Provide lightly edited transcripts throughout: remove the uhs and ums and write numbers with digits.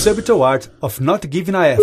Subtle Art of Not Giving a F.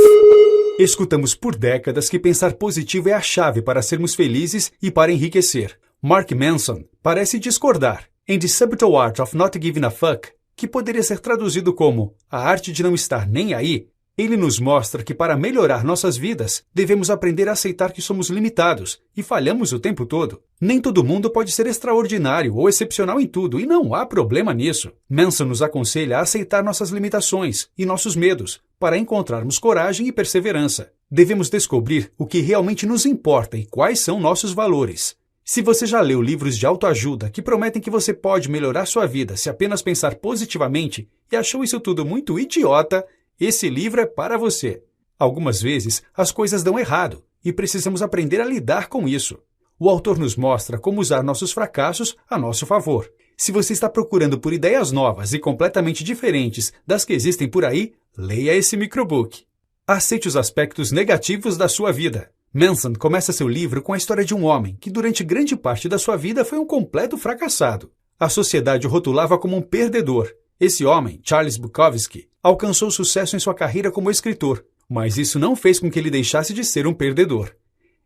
Escutamos por décadas que pensar positivo é a chave para sermos felizes e para enriquecer. Mark Manson parece discordar. Em The Subtle Art of Not Giving a Fuck, que poderia ser traduzido como A Arte de Não Estar Nem Aí, ele nos mostra que para melhorar nossas vidas, devemos aprender a aceitar que somos limitados e falhamos o tempo todo. Nem todo mundo pode ser extraordinário ou excepcional em tudo, e não há problema nisso. Manson nos aconselha a aceitar nossas limitações e nossos medos, para encontrarmos coragem e perseverança. Devemos descobrir o que realmente nos importa e quais são nossos valores. Se você já leu livros de autoajuda que prometem que você pode melhorar sua vida se apenas pensar positivamente e achou isso tudo muito idiota, esse livro é para você. Algumas vezes, as coisas dão errado e precisamos aprender a lidar com isso. O autor nos mostra como usar nossos fracassos a nosso favor. Se você está procurando por ideias novas e completamente diferentes das que existem por aí, leia esse microbook. Aceite os aspectos negativos da sua vida. Manson começa seu livro com a história de um homem que durante grande parte da sua vida foi um completo fracassado. A sociedade o rotulava como um perdedor. Esse homem, Charles Bukowski, alcançou sucesso em sua carreira como escritor, mas isso não fez com que ele deixasse de ser um perdedor.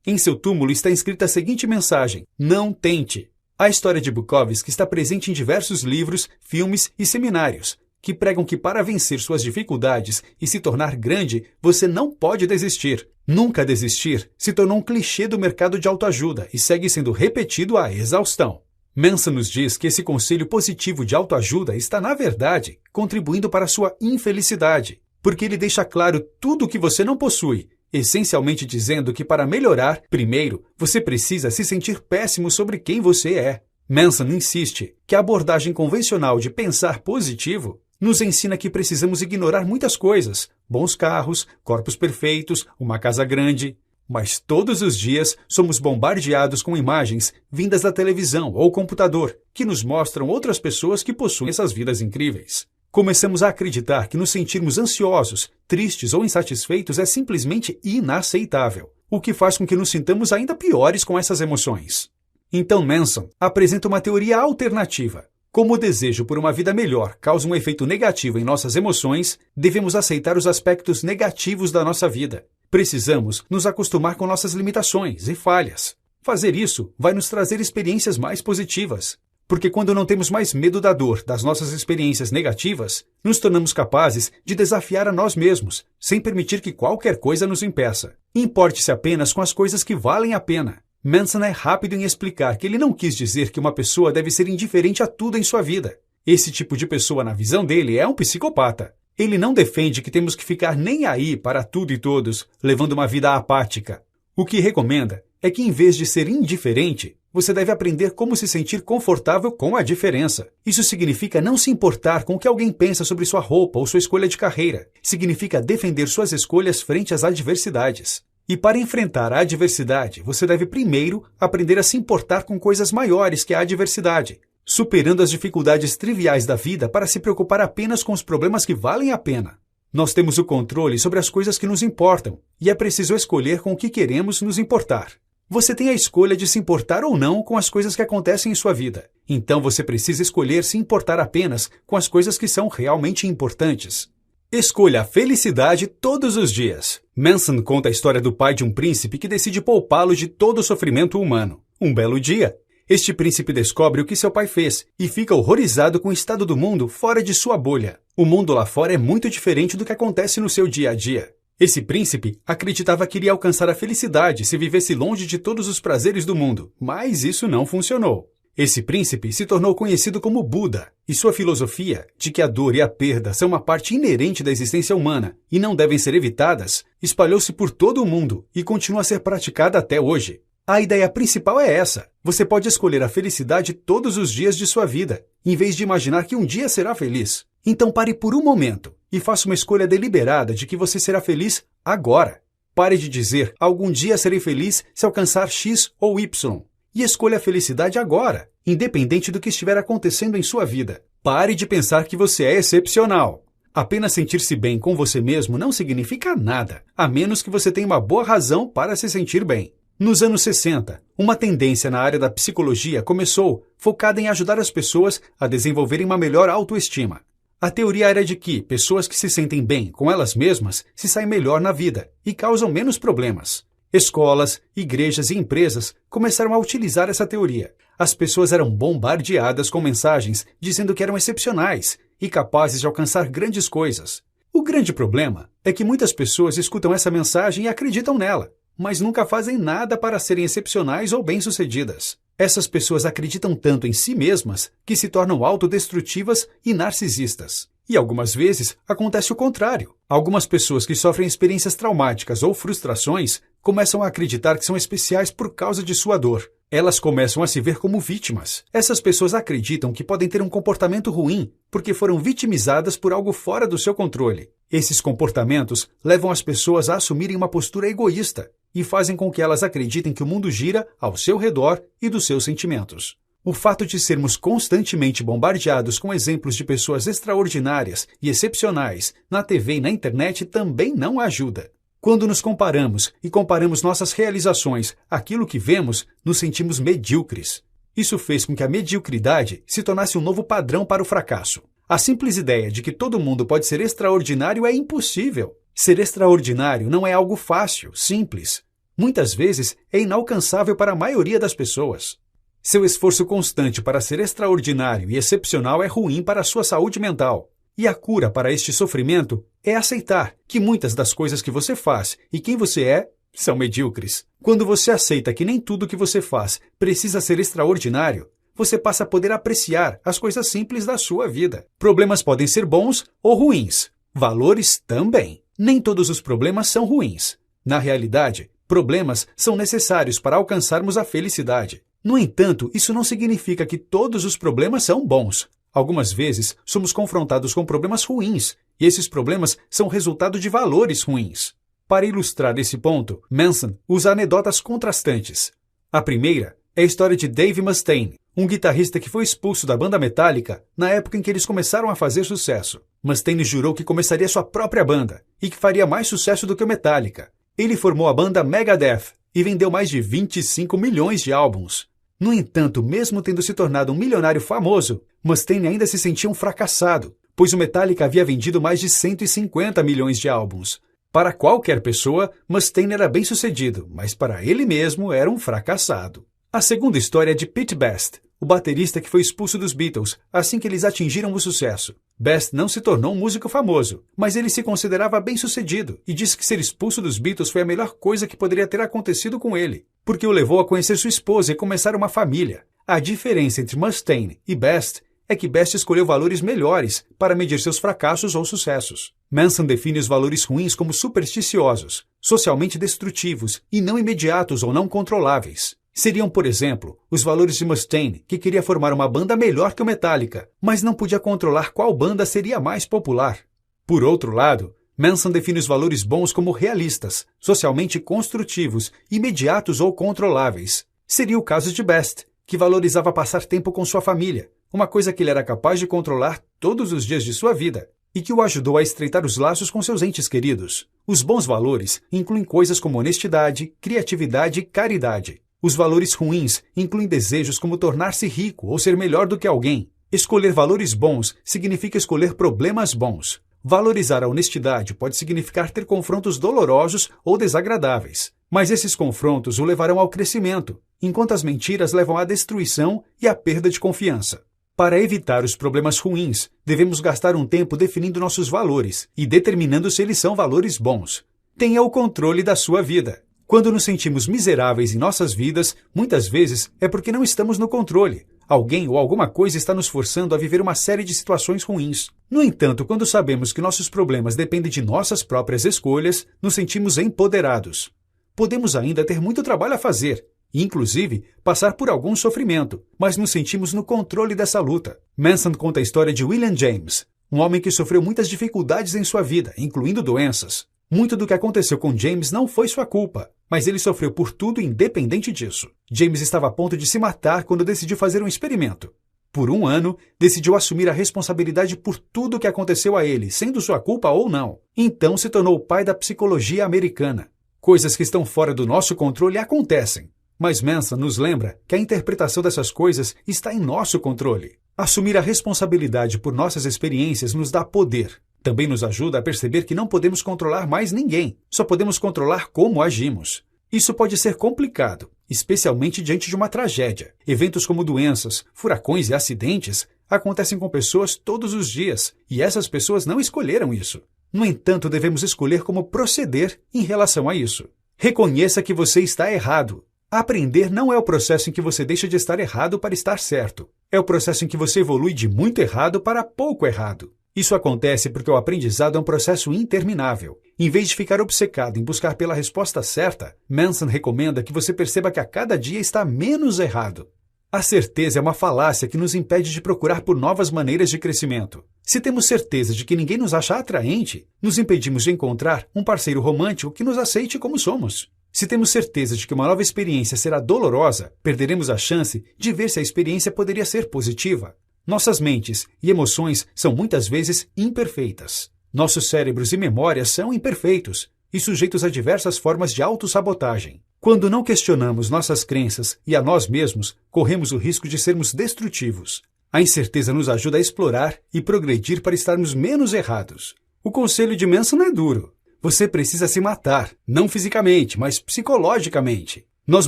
Em seu túmulo está escrita a seguinte mensagem: não tente. A história de Bukowski está presente em diversos livros, filmes e seminários, que pregam que para vencer suas dificuldades e se tornar grande, você não pode desistir. Nunca desistir se tornou um clichê do mercado de autoajuda e segue sendo repetido à exaustão. Manson nos diz que esse conselho positivo de autoajuda está, na verdade, contribuindo para sua infelicidade, porque ele deixa claro tudo o que você não possui, essencialmente dizendo que para melhorar, primeiro, você precisa se sentir péssimo sobre quem você é. Manson insiste que a abordagem convencional de pensar positivo nos ensina que precisamos ignorar muitas coisas, bons carros, corpos perfeitos, uma casa grande. Mas todos os dias somos bombardeados com imagens vindas da televisão ou computador que nos mostram outras pessoas que possuem essas vidas incríveis. Começamos a acreditar que nos sentirmos ansiosos, tristes ou insatisfeitos é simplesmente inaceitável, o que faz com que nos sintamos ainda piores com essas emoções. Então Manson apresenta uma teoria alternativa. Como o desejo por uma vida melhor causa um efeito negativo em nossas emoções, devemos aceitar os aspectos negativos da nossa vida. Precisamos nos acostumar com nossas limitações e falhas. Fazer isso vai nos trazer experiências mais positivas, porque quando não temos mais medo da dor das nossas experiências negativas, nos tornamos capazes de desafiar a nós mesmos, sem permitir que qualquer coisa nos impeça. Importe-se apenas com as coisas que valem a pena. Manson é rápido em explicar que ele não quis dizer que uma pessoa deve ser indiferente a tudo em sua vida. Esse tipo de pessoa, na visão dele, é um psicopata. Ele não defende que temos que ficar nem aí para tudo e todos, levando uma vida apática. O que recomenda é que, em vez de ser indiferente, você deve aprender como se sentir confortável com a diferença. Isso significa não se importar com o que alguém pensa sobre sua roupa ou sua escolha de carreira. Significa defender suas escolhas frente às adversidades. E para enfrentar a adversidade, você deve primeiro aprender a se importar com coisas maiores que a adversidade, superando as dificuldades triviais da vida para se preocupar apenas com os problemas que valem a pena. Nós temos o controle sobre as coisas que nos importam, e é preciso escolher com o que queremos nos importar. Você tem a escolha de se importar ou não com as coisas que acontecem em sua vida. Então você precisa escolher se importar apenas com as coisas que são realmente importantes. Escolha a felicidade todos os dias. Manson conta a história do pai de um príncipe que decide poupá-lo de todo o sofrimento humano. Um belo dia, este príncipe descobre o que seu pai fez e fica horrorizado com o estado do mundo fora de sua bolha. O mundo lá fora é muito diferente do que acontece no seu dia a dia. Esse príncipe acreditava que iria alcançar a felicidade se vivesse longe de todos os prazeres do mundo, mas isso não funcionou. Esse príncipe se tornou conhecido como Buda, e sua filosofia de que a dor e a perda são uma parte inerente da existência humana e não devem ser evitadas, espalhou-se por todo o mundo e continua a ser praticada até hoje. A ideia principal é essa: você pode escolher a felicidade todos os dias de sua vida, em vez de imaginar que um dia será feliz. Então pare por um momento e faça uma escolha deliberada de que você será feliz agora. Pare de dizer, algum dia serei feliz se alcançar X ou Y. E escolha a felicidade agora, independente do que estiver acontecendo em sua vida. Pare de pensar que você é excepcional. Apenas sentir-se bem com você mesmo não significa nada, a menos que você tenha uma boa razão para se sentir bem. Nos anos 60, uma tendência na área da psicologia começou, focada em ajudar as pessoas a desenvolverem uma melhor autoestima. A teoria era de que pessoas que se sentem bem com elas mesmas se saem melhor na vida e causam menos problemas. Escolas, igrejas e empresas começaram a utilizar essa teoria. As pessoas eram bombardeadas com mensagens dizendo que eram excepcionais e capazes de alcançar grandes coisas. O grande problema é que muitas pessoas escutam essa mensagem e acreditam nela, mas nunca fazem nada para serem excepcionais ou bem-sucedidas. Essas pessoas acreditam tanto em si mesmas que se tornam autodestrutivas e narcisistas. E algumas vezes acontece o contrário. Algumas pessoas que sofrem experiências traumáticas ou frustrações começam a acreditar que são especiais por causa de sua dor. Elas começam a se ver como vítimas. Essas pessoas acreditam que podem ter um comportamento ruim porque foram vitimizadas por algo fora do seu controle. Esses comportamentos levam as pessoas a assumirem uma postura egoísta e fazem com que elas acreditem que o mundo gira ao seu redor e dos seus sentimentos. O fato de sermos constantemente bombardeados com exemplos de pessoas extraordinárias e excepcionais na TV e na internet também não ajuda. Quando nos comparamos e comparamos nossas realizações àquilo que vemos, nos sentimos medíocres. Isso fez com que a mediocridade se tornasse um novo padrão para o fracasso. A simples ideia de que todo mundo pode ser extraordinário é impossível. Ser extraordinário não é algo fácil, simples. Muitas vezes é inalcançável para a maioria das pessoas. Seu esforço constante para ser extraordinário e excepcional é ruim para a sua saúde mental. E a cura para este sofrimento é aceitar que muitas das coisas que você faz e quem você é são medíocres. Quando você aceita que nem tudo que você faz precisa ser extraordinário, você passa a poder apreciar as coisas simples da sua vida. Problemas podem ser bons ou ruins. Valores também. Nem todos os problemas são ruins. Na realidade, problemas são necessários para alcançarmos a felicidade. No entanto, isso não significa que todos os problemas são bons. Algumas vezes, somos confrontados com problemas ruins, e esses problemas são resultado de valores ruins. Para ilustrar esse ponto, Manson usa anedotas contrastantes. A primeira é a história de Dave Mustaine, um guitarrista que foi expulso da banda Metallica na época em que eles começaram a fazer sucesso. Mustaine jurou que começaria sua própria banda, e que faria mais sucesso do que o Metallica. Ele formou a banda Megadeth, e vendeu mais de 25 milhões de álbuns. No entanto, mesmo tendo se tornado um milionário famoso, Mustaine ainda se sentia um fracassado, pois o Metallica havia vendido mais de 150 milhões de álbuns. Para qualquer pessoa, Mustaine era bem-sucedido, mas para ele mesmo era um fracassado. A segunda história é de Pete Best, o baterista que foi expulso dos Beatles assim que eles atingiram o sucesso. Best não se tornou um músico famoso, mas ele se considerava bem-sucedido e disse que ser expulso dos Beatles foi a melhor coisa que poderia ter acontecido com ele, porque o levou a conhecer sua esposa e começar uma família. A diferença entre Mustaine e Best é que Best escolheu valores melhores para medir seus fracassos ou sucessos. Manson define os valores ruins como supersticiosos, socialmente destrutivos e não imediatos ou não controláveis. Seriam, por exemplo, os valores de Mustaine, que queria formar uma banda melhor que o Metallica, mas não podia controlar qual banda seria mais popular. Por outro lado, Manson define os valores bons como realistas, socialmente construtivos, imediatos ou controláveis. Seria o caso de Best, que valorizava passar tempo com sua família, uma coisa que ele era capaz de controlar todos os dias de sua vida, e que o ajudou a estreitar os laços com seus entes queridos. Os bons valores incluem coisas como honestidade, criatividade e caridade. Os valores ruins incluem desejos como tornar-se rico ou ser melhor do que alguém. Escolher valores bons significa escolher problemas bons. Valorizar a honestidade pode significar ter confrontos dolorosos ou desagradáveis, mas esses confrontos o levarão ao crescimento, enquanto as mentiras levam à destruição e à perda de confiança. Para evitar os problemas ruins, devemos gastar um tempo definindo nossos valores e determinando se eles são valores bons. Tenha o controle da sua vida. Quando nos sentimos miseráveis em nossas vidas, muitas vezes é porque não estamos no controle. Alguém ou alguma coisa está nos forçando a viver uma série de situações ruins. No entanto, quando sabemos que nossos problemas dependem de nossas próprias escolhas, nos sentimos empoderados. Podemos ainda ter muito trabalho a fazer, e inclusive passar por algum sofrimento, mas nos sentimos no controle dessa luta. Manson conta a história de William James, um homem que sofreu muitas dificuldades em sua vida, incluindo doenças. Muito do que aconteceu com James não foi sua culpa, mas ele sofreu por tudo independente disso. James estava a ponto de se matar quando decidiu fazer um experimento. Por um ano, decidiu assumir a responsabilidade por tudo o que aconteceu a ele, sendo sua culpa ou não. Então se tornou o pai da psicologia americana. Coisas que estão fora do nosso controle acontecem. Mas Manson nos lembra que a interpretação dessas coisas está em nosso controle. Assumir a responsabilidade por nossas experiências nos dá poder. Também nos ajuda a perceber que não podemos controlar mais ninguém, só podemos controlar como agimos. Isso pode ser complicado, especialmente diante de uma tragédia. Eventos como doenças, furacões e acidentes acontecem com pessoas todos os dias, e essas pessoas não escolheram isso. No entanto, devemos escolher como proceder em relação a isso. Reconheça que você está errado. Aprender não é o processo em que você deixa de estar errado para estar certo. É o processo em que você evolui de muito errado para pouco errado. Isso acontece porque o aprendizado é um processo interminável. Em vez de ficar obcecado em buscar pela resposta certa, Manson recomenda que você perceba que a cada dia está menos errado. A certeza é uma falácia que nos impede de procurar por novas maneiras de crescimento. Se temos certeza de que ninguém nos acha atraente, nos impedimos de encontrar um parceiro romântico que nos aceite como somos. Se temos certeza de que uma nova experiência será dolorosa, perderemos a chance de ver se a experiência poderia ser positiva. Nossas mentes e emoções são muitas vezes imperfeitas. Nossos cérebros e memórias são imperfeitos e sujeitos a diversas formas de autossabotagem. Quando não questionamos nossas crenças e a nós mesmos, corremos o risco de sermos destrutivos. A incerteza nos ajuda a explorar e progredir para estarmos menos errados. O conselho de Manson é duro. Você precisa se matar, não fisicamente, mas psicologicamente. Nós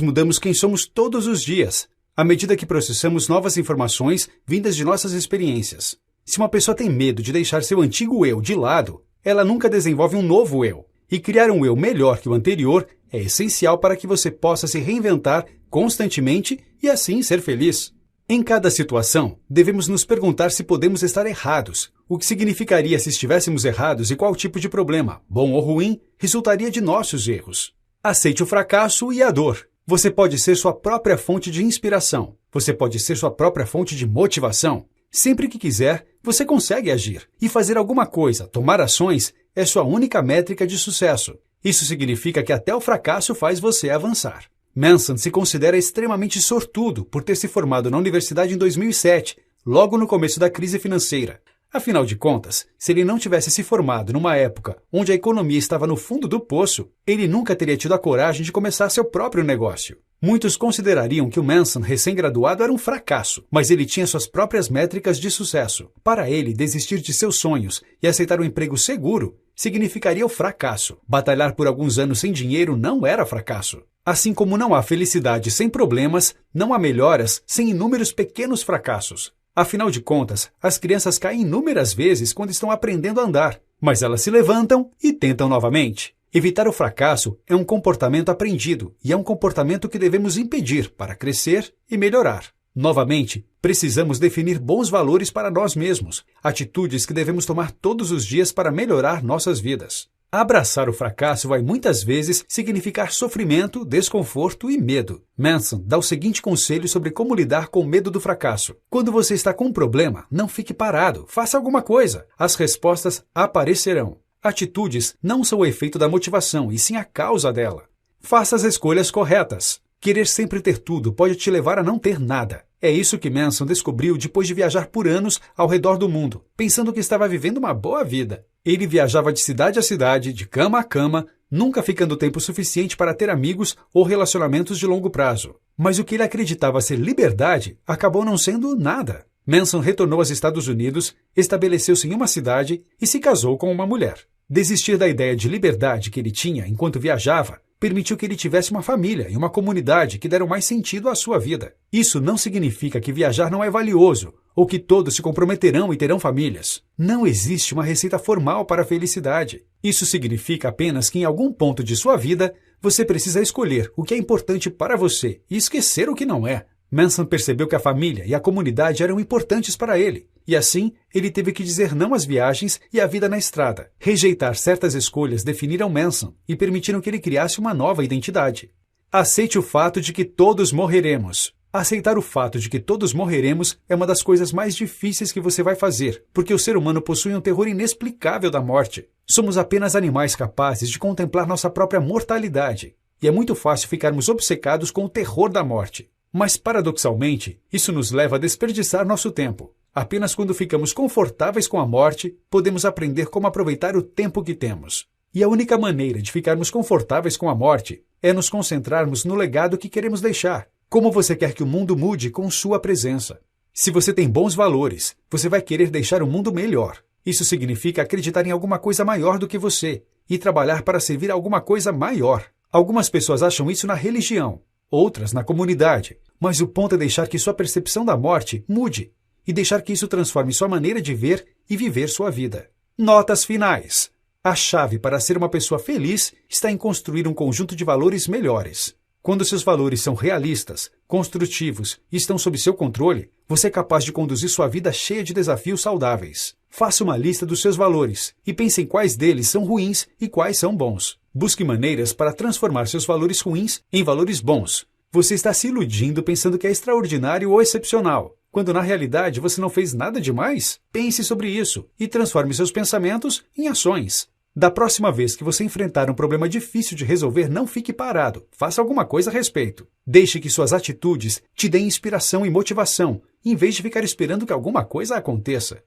mudamos quem somos todos os dias, à medida que processamos novas informações vindas de nossas experiências. Se uma pessoa tem medo de deixar seu antigo eu de lado, ela nunca desenvolve um novo eu. E criar um eu melhor que o anterior é essencial para que você possa se reinventar constantemente e assim ser feliz. Em cada situação, devemos nos perguntar se podemos estar errados, o que significaria se estivéssemos errados e qual tipo de problema, bom ou ruim, resultaria de nossos erros. Aceite o fracasso e a dor. Você pode ser sua própria fonte de inspiração. Você pode ser sua própria fonte de motivação. Sempre que quiser, você consegue agir. E fazer alguma coisa, tomar ações, é sua única métrica de sucesso. Isso significa que até o fracasso faz você avançar. Manson se considera extremamente sortudo por ter se formado na universidade em 2007, logo no começo da crise financeira. Afinal de contas, se ele não tivesse se formado numa época onde a economia estava no fundo do poço, ele nunca teria tido a coragem de começar seu próprio negócio. Muitos considerariam que o Manson, recém-graduado, era um fracasso, mas ele tinha suas próprias métricas de sucesso. Para ele, desistir de seus sonhos e aceitar um emprego seguro significaria o fracasso. Batalhar por alguns anos sem dinheiro não era fracasso. Assim como não há felicidade sem problemas, não há melhoras sem inúmeros pequenos fracassos. Afinal de contas, as crianças caem inúmeras vezes quando estão aprendendo a andar, mas elas se levantam e tentam novamente. Evitar o fracasso é um comportamento aprendido e é um comportamento que devemos impedir para crescer e melhorar. Novamente, precisamos definir bons valores para nós mesmos, atitudes que devemos tomar todos os dias para melhorar nossas vidas. Abraçar o fracasso vai muitas vezes significar sofrimento, desconforto e medo. Manson dá o seguinte conselho sobre como lidar com o medo do fracasso. Quando você está com um problema, não fique parado, faça alguma coisa. As respostas aparecerão. Atitudes não são o efeito da motivação, e sim a causa dela. Faça as escolhas corretas. Querer sempre ter tudo pode te levar a não ter nada. É isso que Manson descobriu depois de viajar por anos ao redor do mundo, pensando que estava vivendo uma boa vida. Ele viajava de cidade a cidade, de cama a cama, nunca ficando tempo suficiente para ter amigos ou relacionamentos de longo prazo. Mas o que ele acreditava ser liberdade acabou não sendo nada. Manson retornou aos Estados Unidos, estabeleceu-se em uma cidade e se casou com uma mulher. Desistir da ideia de liberdade que ele tinha enquanto viajava permitiu que ele tivesse uma família e uma comunidade que deram mais sentido à sua vida. Isso não significa que viajar não é valioso, ou que todos se comprometerão e terão famílias. Não existe uma receita formal para a felicidade. Isso significa apenas que em algum ponto de sua vida, você precisa escolher o que é importante para você e esquecer o que não é. Manson percebeu que a família e a comunidade eram importantes para ele, e assim ele teve que dizer não às viagens e à vida na estrada. Rejeitar certas escolhas definiram Manson e permitiram que ele criasse uma nova identidade. Aceite o fato de que todos morreremos. Aceitar o fato de que todos morreremos é uma das coisas mais difíceis que você vai fazer, porque o ser humano possui um terror inexplicável da morte. Somos apenas animais capazes de contemplar nossa própria mortalidade, e é muito fácil ficarmos obcecados com o terror da morte. Mas, paradoxalmente, isso nos leva a desperdiçar nosso tempo. Apenas quando ficamos confortáveis com a morte, podemos aprender como aproveitar o tempo que temos. E a única maneira de ficarmos confortáveis com a morte é nos concentrarmos no legado que queremos deixar. Como você quer que o mundo mude com sua presença? Se você tem bons valores, você vai querer deixar o mundo melhor. Isso significa acreditar em alguma coisa maior do que você e trabalhar para servir a alguma coisa maior. Algumas pessoas acham isso na religião, outras na comunidade, mas o ponto é deixar que sua percepção da morte mude e deixar que isso transforme sua maneira de ver e viver sua vida. Notas finais. A chave para ser uma pessoa feliz está em construir um conjunto de valores melhores. Quando seus valores são realistas, construtivos e estão sob seu controle, você é capaz de conduzir sua vida cheia de desafios saudáveis. Faça uma lista dos seus valores e pense em quais deles são ruins e quais são bons. Busque maneiras para transformar seus valores ruins em valores bons. Você está se iludindo pensando que é extraordinário ou excepcional, quando na realidade você não fez nada demais? Pense sobre isso e transforme seus pensamentos em ações. Da próxima vez que você enfrentar um problema difícil de resolver, não fique parado. Faça alguma coisa a respeito. Deixe que suas atitudes te deem inspiração e motivação, em vez de ficar esperando que alguma coisa aconteça.